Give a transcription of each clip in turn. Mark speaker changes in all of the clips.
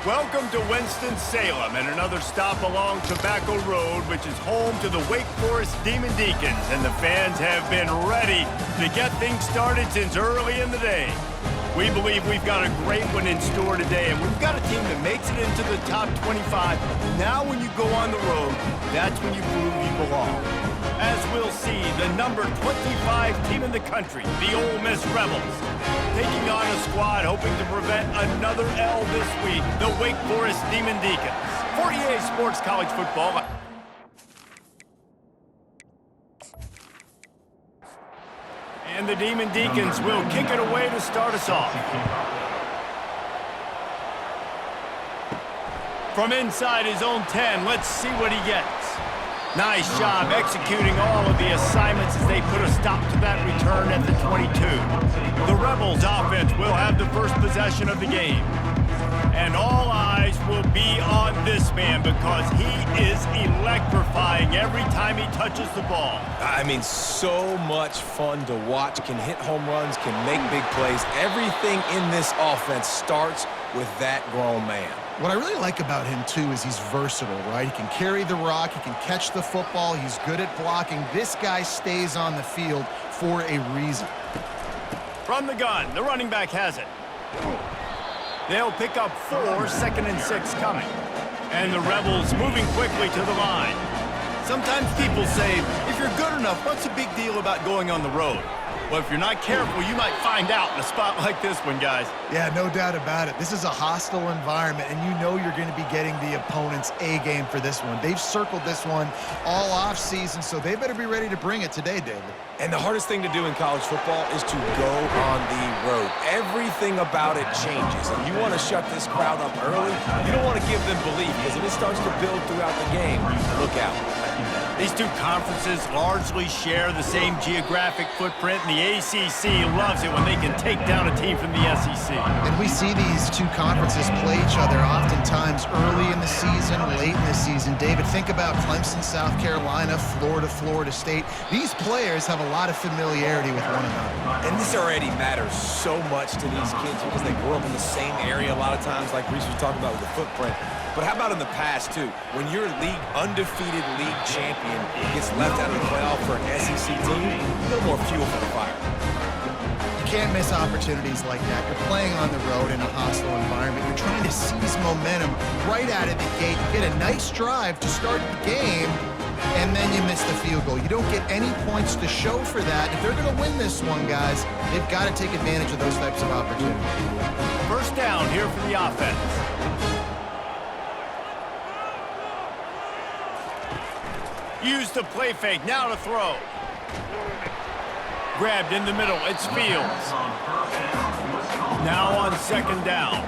Speaker 1: Welcome to Winston-Salem and another stop along Tobacco Road, which is home to the Wake Forest Demon Deacons, and the fans have been ready to get things started since early in the day. We believe we've got a great one in store today, and we've got a team that makes it into the top 25. Now when you go on the road, that's when you prove you belong. As we'll see, the number 25 team in the country, the Ole Miss Rebels, taking on a squad hoping to prevent another L this week, the Wake Forest Demon Deacons. For EA Sports College Football. And the Demon Deacons will kick it away to start us off. From inside his own 10, let's see what he gets. Nice job executing all of the assignments as they put a stop to that return at the 22. The Rebels offense will have the first possession of the game. And all eyes will be on this man because he is electrifying every time he touches the ball.
Speaker 2: I mean, so much fun to watch. Can hit home runs, can make big plays. Everything in this offense starts with that grown man.
Speaker 3: What I really like about him, too, is he's versatile, right? He can carry the rock, he can catch the football, he's good at blocking. This guy stays on the field for a reason.
Speaker 1: From the gun, the running back has it. They'll pick up 4, 2nd and 6 coming. And the Rebels moving quickly to the line. Sometimes people say, if you're good enough, what's the big deal about going on the road? Well, if you're not careful, you might find out in a spot like this one, guys.
Speaker 3: Yeah, no doubt about it. This is a hostile environment, and you know you're going to be getting the opponent's A-game for this one. They've circled this one all off-season, so they better be ready to bring it today, David.
Speaker 2: And the hardest thing to do in college football is to go on the road. Everything about it changes, and you want to shut this crowd up early. You don't want to give them belief, because if it starts to build throughout the game, look out.
Speaker 1: These two conferences largely share the same geographic footprint, and the ACC loves it when they can take down a team from the SEC.
Speaker 3: And we see these two conferences play each other oftentimes early in the season, late in the season. David, think about Clemson, South Carolina, Florida, Florida State. These players have a lot of familiarity with one another.
Speaker 2: And this already matters so much to these kids because they grew up in the same area a lot of times, like Reese was talking about with the footprint. But how about in the past, too? When your undefeated league champion gets left out of the playoff for an SEC team, a little more fuel for the fire.
Speaker 3: You can't miss opportunities like that. You're playing on the road in a hostile environment. You're trying to seize momentum right out of the gate. You get a nice drive to start the game, and then you miss the field goal. You don't get any points to show for that. If they're going to win this one, guys, they've got to take advantage of those types of opportunities.
Speaker 1: First down here for the offense. Use the play fake, now to throw. Grabbed in the middle, it's Fields. Now on 2nd down.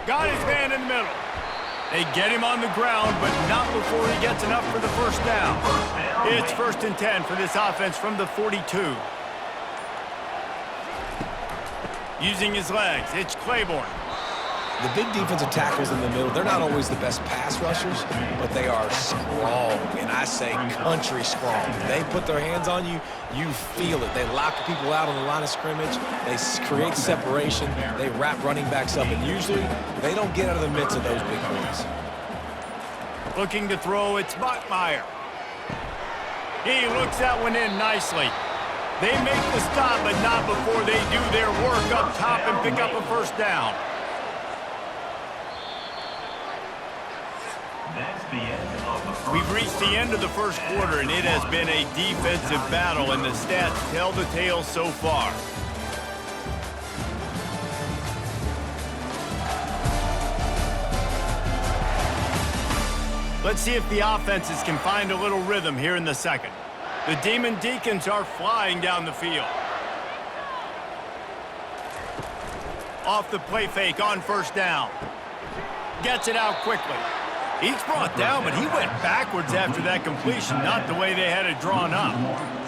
Speaker 1: Got his man in the middle. They get him on the ground, but not before he gets enough for the first down. It's 1st and 10 for this offense from the 42. Using his legs, it's Claiborne.
Speaker 2: The big defensive tackles in the middle, they're not always the best pass rushers, but they are strong, and I say country strong. They put their hands on you, you feel it. They lock people out on the line of scrimmage. They create separation. They wrap running backs up, and usually they don't get out of the midst of those big boys.
Speaker 1: Looking to throw, it's Bachmeier. He looks that one in nicely. They make the stop, but not before they do their work up top and pick up a first down. We've reached the end of the first quarter, and it has been a defensive battle, and the stats tell the tale so far. Let's see if the offenses can find a little rhythm here in the second. The Demon Deacons are flying down the field. Off the play fake on 1st down. Gets it out quickly. He's brought down, but he went backwards after that completion, not the way they had it drawn up.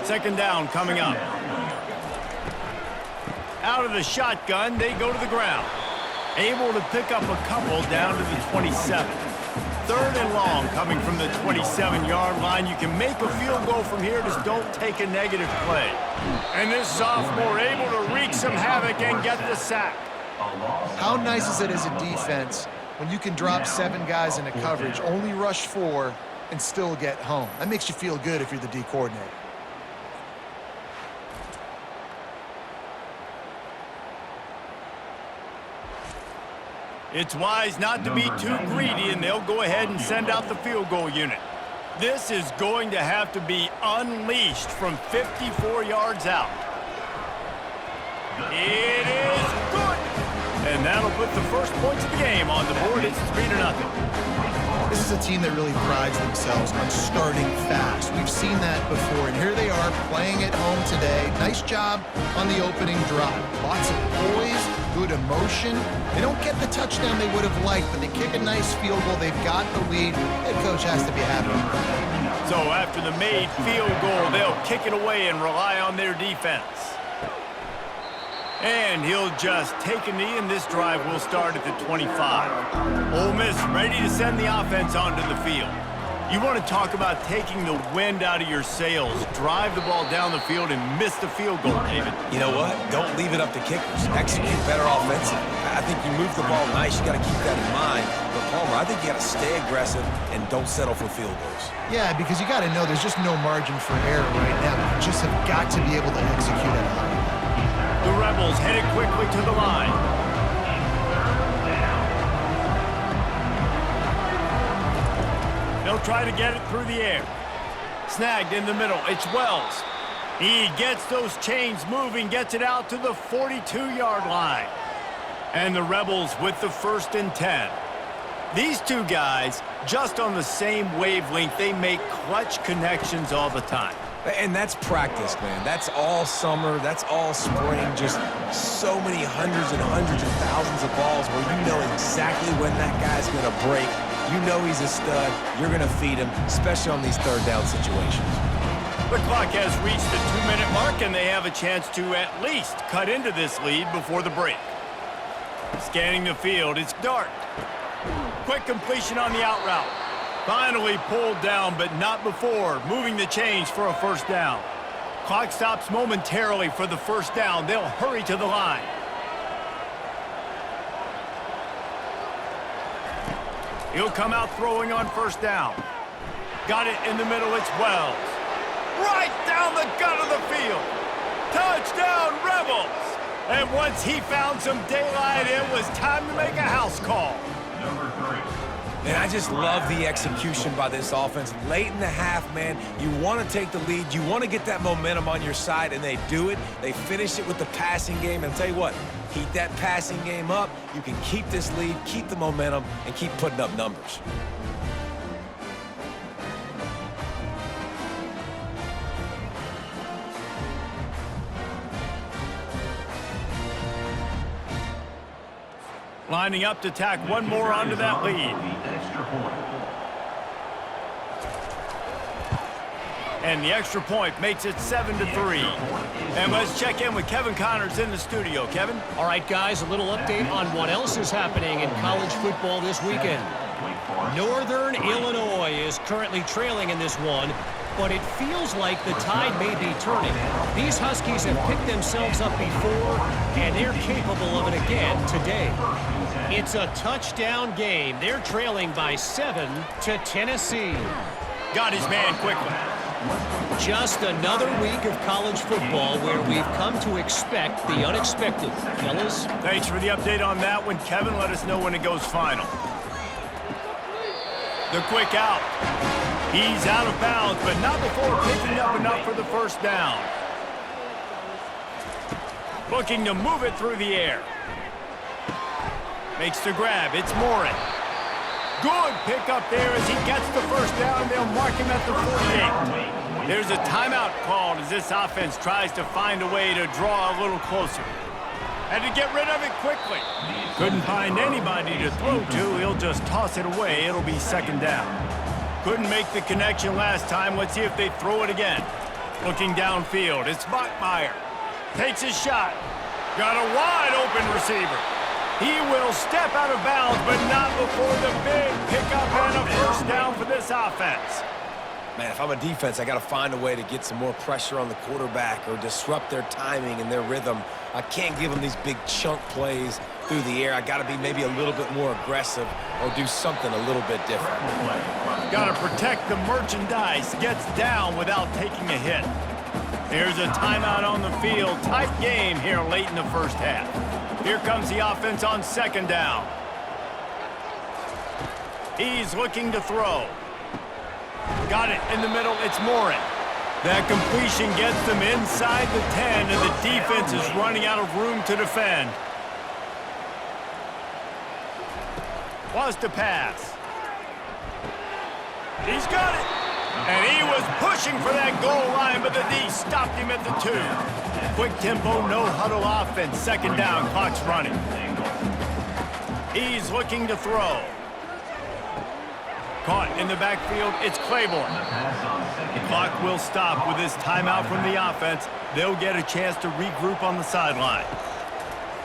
Speaker 1: 2nd down coming up. Out of the shotgun, they go to the ground. Able to pick up a couple down to the 27. 3rd and long coming from the 27-yard line. You can make a field goal from here, just don't take a negative play. And this sophomore able to wreak some havoc and get the sack.
Speaker 3: How nice is it as a defense when you can drop 7 guys into coverage, only rush 4, and still get home? That makes you feel good if you're the D coordinator.
Speaker 1: It's wise not to be too greedy, and they'll go ahead and send out the field goal unit. This is going to have to be unleashed from 54 yards out. It is good. And that'll put the first points of the game on the board. It's 3-0.
Speaker 3: This is a team that really prides themselves on starting fast. We've seen that before, and here they are playing at home today. Nice job on the opening drive. Lots of poise, good emotion. They don't get the touchdown they would have liked, but they kick a nice field goal. They've got the lead. Head coach has to be happy.
Speaker 1: So after the made field goal, they'll kick it away and rely on their defense. And he'll just take a knee, and this drive will start at the 25. Ole Miss ready to send the offense onto the field. You want to talk about taking the wind out of your sails. Drive the ball down the field and miss the field goal, David.
Speaker 2: You know what? Don't leave it up to kickers. Execute better offensively. I think you move the ball nice. You got to keep that in mind. But, Palmer, I think you got to stay aggressive and don't settle for field goals.
Speaker 3: Yeah, because you got to know there's just no margin for error right now. You just have got to be able to execute at a high level.
Speaker 1: The Rebels headed quickly to the line. They'll try to get it through the air. Snagged in the middle. It's Wells. He gets those chains moving, gets it out to the 42-yard line. And the Rebels with the 1st and 10. These two guys, just on the same wavelength, they make clutch connections all the time.
Speaker 2: And that's practice, man. That's all summer. That's all spring. Just so many hundreds and hundreds and thousands of balls where you know exactly when that guy's going to break. You know he's a stud. You're going to feed him, especially on these 3rd down situations.
Speaker 1: The clock has reached the 2-minute mark, and they have a chance to at least cut into this lead before the break. Scanning the field, it's Dart. Quick completion on the out route. Finally pulled down, but not before moving the chains for a 1st down. Clock stops momentarily for the 1st down. They'll hurry to the line. He'll come out throwing on 1st down. Got it in the middle, it's Wells. Right down the gut of the field. Touchdown, Rebels! And once he found some daylight, it was time to make a house call.
Speaker 2: And I just love the execution by this offense. Late in the half, man, you want to take the lead. You want to get that momentum on your side, and they do it. They finish it with the passing game. And I'll tell you what, keep that passing game up. You can keep this lead, keep the momentum, and keep putting up numbers.
Speaker 1: Lining up to tack one more onto that lead. And the extra point makes it 7-3. And let's check in with Kevin Connors in the studio. Kevin?
Speaker 4: All right, guys, a little update on what else is happening in college football this weekend. Northern Illinois is currently trailing in this one, but it feels like the tide may be turning. These Huskies have picked themselves up before, and they're capable of it again today. It's a touchdown game. They're trailing by 7 to Tennessee.
Speaker 1: Got his man quickly.
Speaker 4: Just another week of college football where we've come to expect the unexpected. Fellas?
Speaker 1: Thanks for the update on that one, Kevin. Let us know when it goes final. The quick out. He's out of bounds, but not before picking up enough for the 1st down. Looking to move it through the air. Makes the grab. It's Morin. Good pick up there as he gets the 1st down. They'll mark him at the 48. There's a timeout called as this offense tries to find a way to draw a little closer. Had to get rid of it quickly. Couldn't find anybody to throw to. He'll just toss it away. It'll be 2nd down. Couldn't make the connection last time. Let's see if they throw it again. Looking downfield, it's Bachmeier. Takes his shot. Got a wide open receiver. He will step out of bounds, but not before the big pickup and a first down for this offense.
Speaker 2: Man, if I'm a defense, I got to find a way to get some more pressure on the quarterback or disrupt their timing and their rhythm. I can't give them these big chunk plays through the air. I got to be maybe a little bit more aggressive or do something a little bit different.
Speaker 1: Got to protect the merchandise. Gets down without taking a hit. Here's a timeout on the field. Tight game here late in the first half. Here comes the offense on second down. He's looking to throw. Got it in the middle. It's Morin. That completion gets them inside the 10, and the defense is running out of room to defend. Was to pass. He's got it. And he was pushing for that goal line, but the D stopped him at the 2. Quick tempo, no huddle offense. Second down, clock's running. He's looking to throw. Caught in the backfield, it's Claiborne. The clock will stop with this timeout from the offense. They'll get a chance to regroup on the sideline.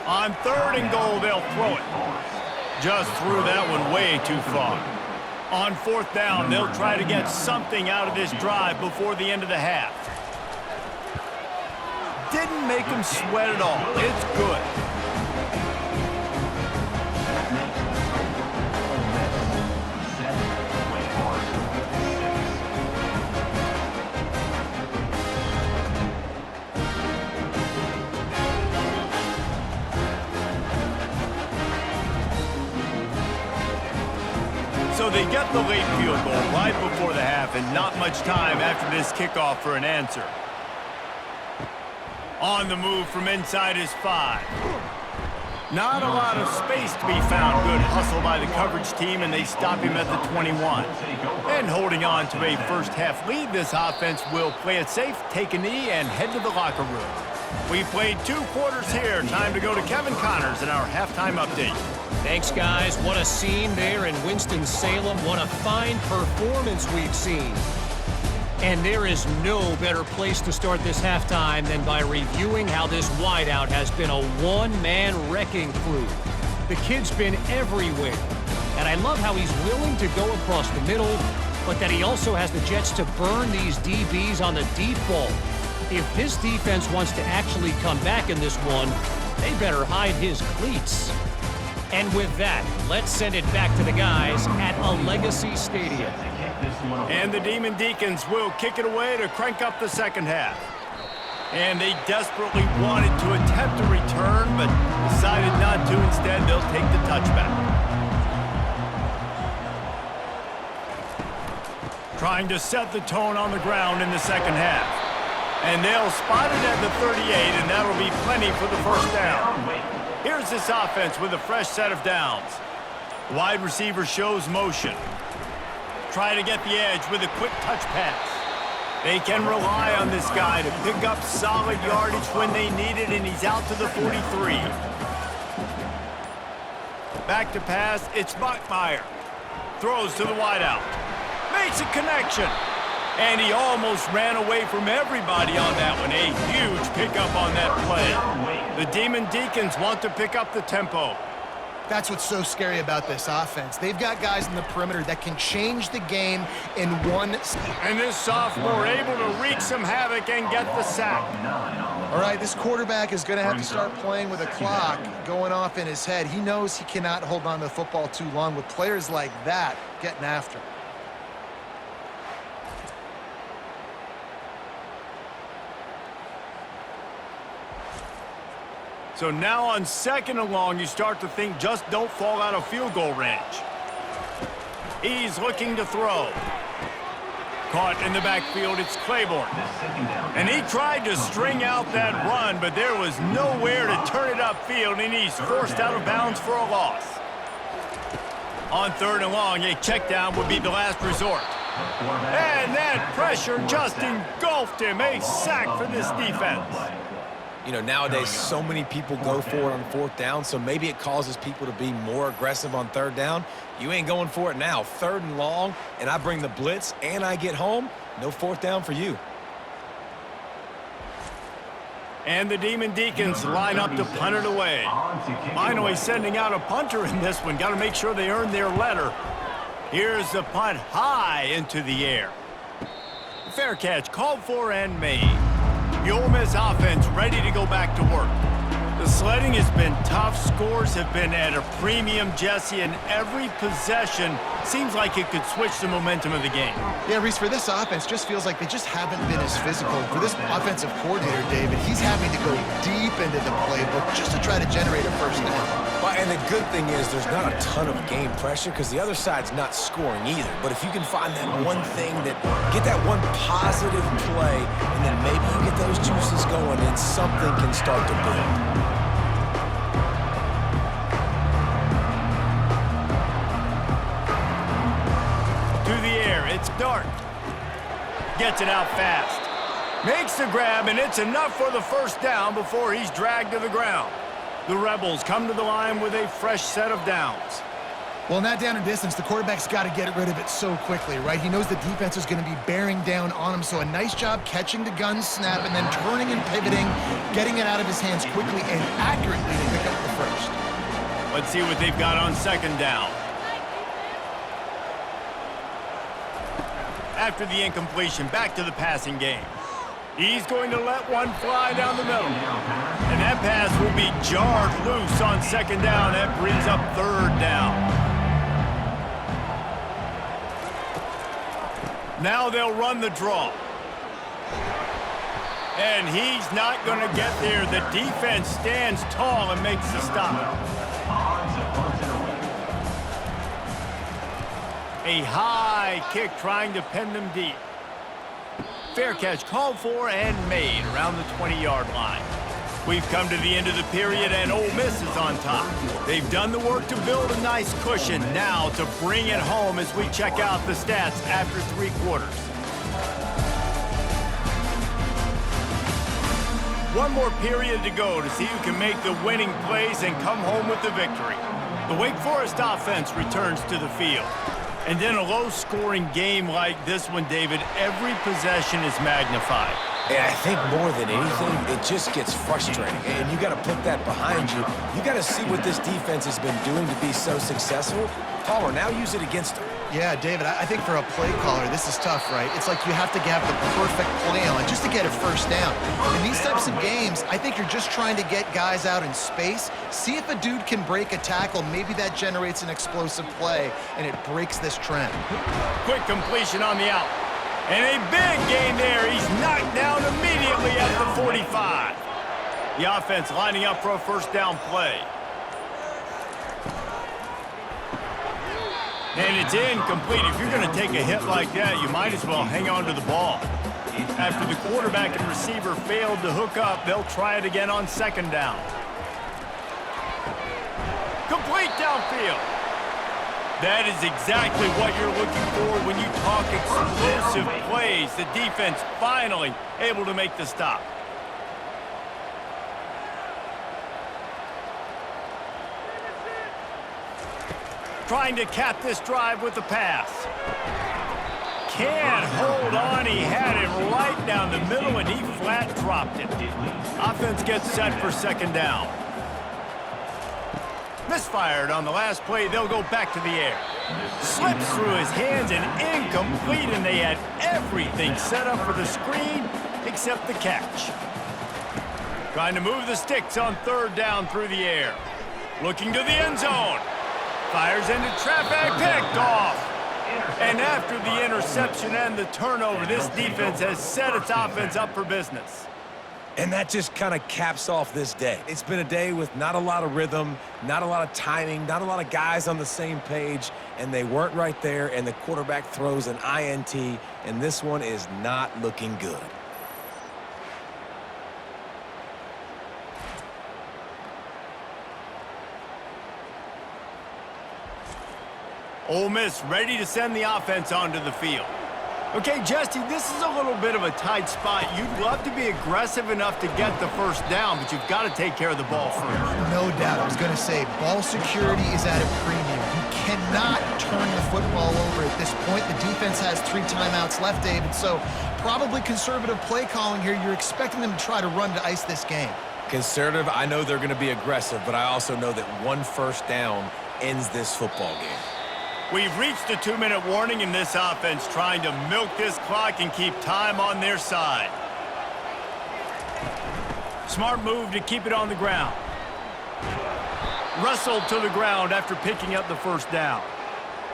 Speaker 1: On third and goal, they'll throw it. Just threw that one way too far. On fourth down, they'll try to get something out of this drive before the end of the half. Didn't make them sweat at all. It's good. So they get the late field goal right before the half and not much time after this kickoff for an answer. On the move from inside his 5. Not a lot of space to be found. Good hustle by the coverage team, and they stop him at the 21. And holding on to a first-half lead, this offense will play it safe, take a knee, and head to the locker room. We've played 2 quarters here. Time to go to Kevin Connors in our halftime update.
Speaker 4: Thanks, guys. What a scene there in Winston-Salem. What a fine performance we've seen. And there is no better place to start this halftime than by reviewing how this wideout has been a one-man wrecking crew. The kid's been everywhere. And I love how he's willing to go across the middle, but that he also has the jets to burn these DBs on the deep ball. If this defense wants to actually come back in this one, they better hide his cleats. And with that, let's send it back to the guys at Allegacy Stadium.
Speaker 1: And the Demon Deacons will kick it away to crank up the second half. And they desperately wanted to attempt a return, but decided not to. Instead, they'll take the touchback. Trying to set the tone on the ground in the second half. And they'll spot it at the 38, and that'll be plenty for the first down. Here's this offense with a fresh set of downs. Wide receiver shows motion. Try to get the edge with a quick touch pass. They can rely on this guy to pick up solid yardage when they need it, and he's out to the 43. Back to pass, it's Bachmeier. Throws to the wideout. Makes a connection. And he almost ran away from everybody on that one. A huge pickup on that play. The Demon Deacons want to pick up the tempo.
Speaker 3: That's what's so scary about this offense. They've got guys in the perimeter that can change the game in one.
Speaker 1: And this sophomore able to wreak some havoc and get the sack.
Speaker 3: All right, this quarterback is going to have to start playing with a clock going off in his head. He knows he cannot hold on to the football too long with players like that getting after him.
Speaker 1: So now on second and long, you start to think just don't fall out of field goal range. He's looking to throw. Caught in the backfield, it's Claiborne. And he tried to string out that run, but there was nowhere to turn it upfield, and he's forced out of bounds for a loss. On third and long, a check down would be the last resort. And that pressure just engulfed him. A sack for this defense.
Speaker 2: You know, nowadays, so many people go for it on fourth down, so maybe it causes people to be more aggressive on third down. You ain't going for it now. Third and long, and I bring the blitz, and I get home. No fourth down for you.
Speaker 1: And the Demon Deacons line up to punt it away. Finally sending out a punter in this one. Got to make sure they earn their letter. Here's the punt high into the air. Fair catch called for and made. The Ole Miss offense ready to go back to work. The sledding has been tough. Scores have been at a premium, Jesse, and every possession seems like it could switch the momentum of the game.
Speaker 3: Yeah, Reese, for this offense, just feels like they just haven't been as physical. For this offensive coordinator, David, he's having to go deep into the playbook just to try to generate a first down.
Speaker 2: Well, and the good thing is there's not a ton of game pressure because the other side's not scoring either. But if you can find that one thing get that one positive play, and then maybe you get those juices going and something can start to build.
Speaker 1: It's Dart. Gets it out fast. Makes the grab, and it's enough for the first down before he's dragged to the ground. The Rebels come to the line with a fresh set of downs.
Speaker 3: Well, in that down and distance, the quarterback's got to get rid of it so quickly, right? He knows the defense is going to be bearing down on him, so a nice job catching the gun snap and then turning and pivoting, getting it out of his hands quickly and accurately to pick up the first.
Speaker 1: Let's see what they've got on second down. After the incompletion, back to the passing game. He's going to let one fly down the middle. And that pass will be jarred loose on second down. That brings up third down. Now they'll run the draw. And he's not going to get there. The defense stands tall and makes the stop. A high kick trying to pin them deep. Fair catch called for and made around the 20-yard line. We've come to the end of the period and Ole Miss is on top. They've done the work to build a nice cushion now to bring it home as we check out the stats after 3 quarters. One more period to go to see who can make the winning plays and come home with the victory. The Wake Forest offense returns to the field. And in a low-scoring game like this one, David, every possession is magnified.
Speaker 2: And I think more than anything, it just gets frustrating. And you got to put that behind you. You got to see what this defense has been doing to be so successful. Palmer, now use it against them.
Speaker 3: Yeah, David, I think for a play caller, this is tough, right? It's like you have to have the perfect play on just to get a first down. In these types of games, I think you're just trying to get guys out in space, see if a dude can break a tackle. Maybe that generates an explosive play, and it breaks this trend.
Speaker 1: Quick completion on the out. And a big gain there. He's knocked down immediately at the 45. The offense lining up for a first down play. And it's incomplete. If you're going to take a hit like that, you might as well hang on to the ball. After the quarterback and receiver failed to hook up, they'll try it again on second down. Complete downfield. That is exactly what you're looking for when you talk explosive plays. The defense finally able to make the stop. Trying to cap this drive with the pass. Can't hold on. He had it right down the middle, and he flat dropped it. Offense gets set for second down. Misfired on the last play. They'll go back to the air. Slips through his hands and incomplete, and they had everything set up for the screen except the catch. Trying to move the sticks on third down through the air. Looking to the end zone. Fires into traffic, picked off. And after the interception and the turnover, this defense has set its offense up for business.
Speaker 2: And that just kind of caps off this day. It's been a day with not a lot of rhythm, not a lot of timing, not a lot of guys on the same page, and they weren't right there, and the quarterback throws an INT, and this one is not looking good.
Speaker 1: Ole Miss ready to send the offense onto the field. Okay, Jesse, this is a little bit of a tight spot. You'd love to be aggressive enough to get the first down, but you've got to take care of the ball first.
Speaker 3: No doubt. I was going to say, ball security is at a premium. You cannot turn the football over at this point. The defense has 3 timeouts left, David, so probably conservative play calling here. You're expecting them to try to run to ice this game.
Speaker 2: Conservative, I know they're going to be aggressive, but I also know that 1 first down ends this football game.
Speaker 1: We've reached a 2-minute warning in this offense, trying to milk this clock and keep time on their side. Smart move to keep it on the ground. Wrestled to the ground after picking up the first down.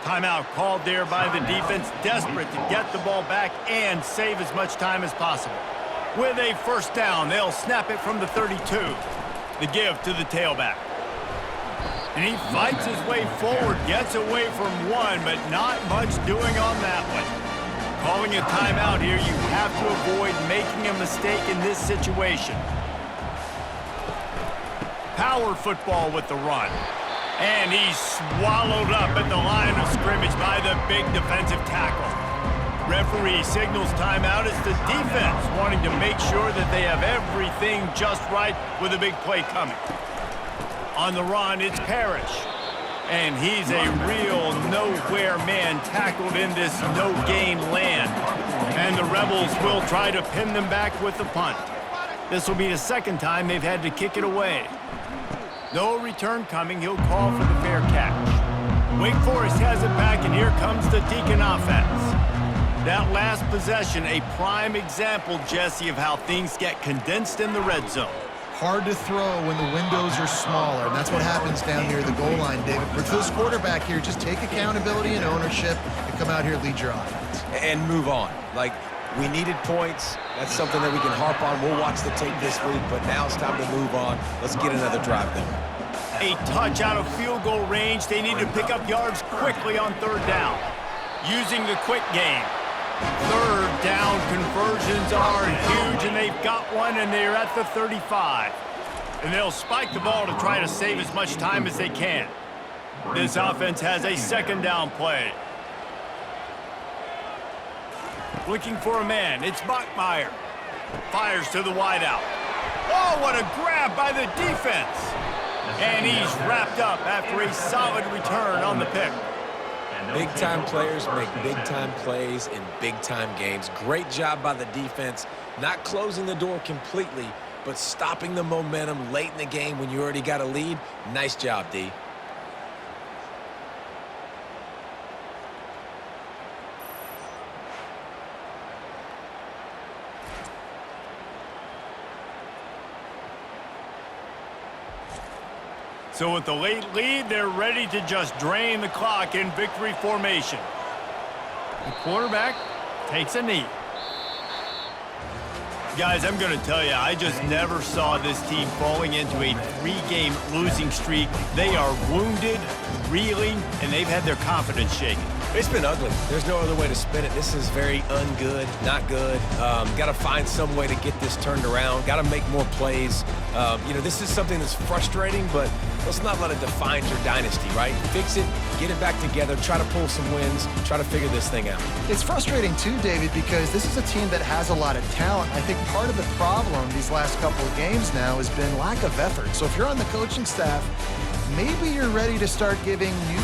Speaker 1: Timeout called there by the defense, desperate to get the ball back and save as much time as possible. With a first down, they'll snap it from the 32. The give to the tailback. And he fights his way forward, gets away from one, but not much doing on that one. Calling a timeout here, you have to avoid making a mistake in this situation. Power football with the run. And he's swallowed up at the line of scrimmage by the big defensive tackle. Referee signals timeout as the defense wanting to make sure that they have everything just right with a big play coming. On the run, it's Parrish. And he's a real nowhere man tackled in this no-gain land. And the Rebels will try to pin them back with the punt. This will be the second time they've had to kick it away. No return coming. He'll call for the fair catch. Wake Forest has it back, and here comes the Deacon offense. That last possession, a prime example, Jesse, of how things get condensed in the red zone.
Speaker 3: Hard to throw when the windows are smaller, and that's what happens down near the goal line, David. But for this quarterback here, just take accountability and ownership and come out here and lead your offense.
Speaker 2: And move on. Like, we needed points. That's something that we can harp on. We'll watch the tape this week, but now it's time to move on. Let's get another drive going.
Speaker 1: A touch out of field goal range. They need to pick up yards quickly on third down. Using the quick game. Third down conversions are huge, and they've got one, and they're at the 35. And they'll spike the ball to try to save as much time as they can. This offense has a second down play. Looking for a man. It's Bachmeier. Fires to the wideout. Oh, what a grab by the defense. And he's wrapped up after a solid return on the pick.
Speaker 2: Big-time players make big-time plays in big-time games. Great job by the defense, not closing the door completely, but stopping the momentum late in the game when you already got a lead. Nice job, D.
Speaker 1: So with the late lead, they're ready to just drain the clock in victory formation. The quarterback takes a knee. Guys, I'm going to tell you, I just never saw this team falling into a 3-game losing streak. They are wounded, reeling, and they've had their confidence shaken.
Speaker 2: It's been ugly. There's no other way to spin it. This is very ungood, not good. Got to find some way to get this turned around. Got to make more plays. This is something that's frustrating, but let's not let it define your dynasty, right? Fix it, get it back together, try to pull some wins, try to figure this thing out.
Speaker 3: It's frustrating too, David, because this is a team that has a lot of talent. I think part of the problem these last couple of games now has been lack of effort. So if you're on the coaching staff, maybe you're ready to start giving new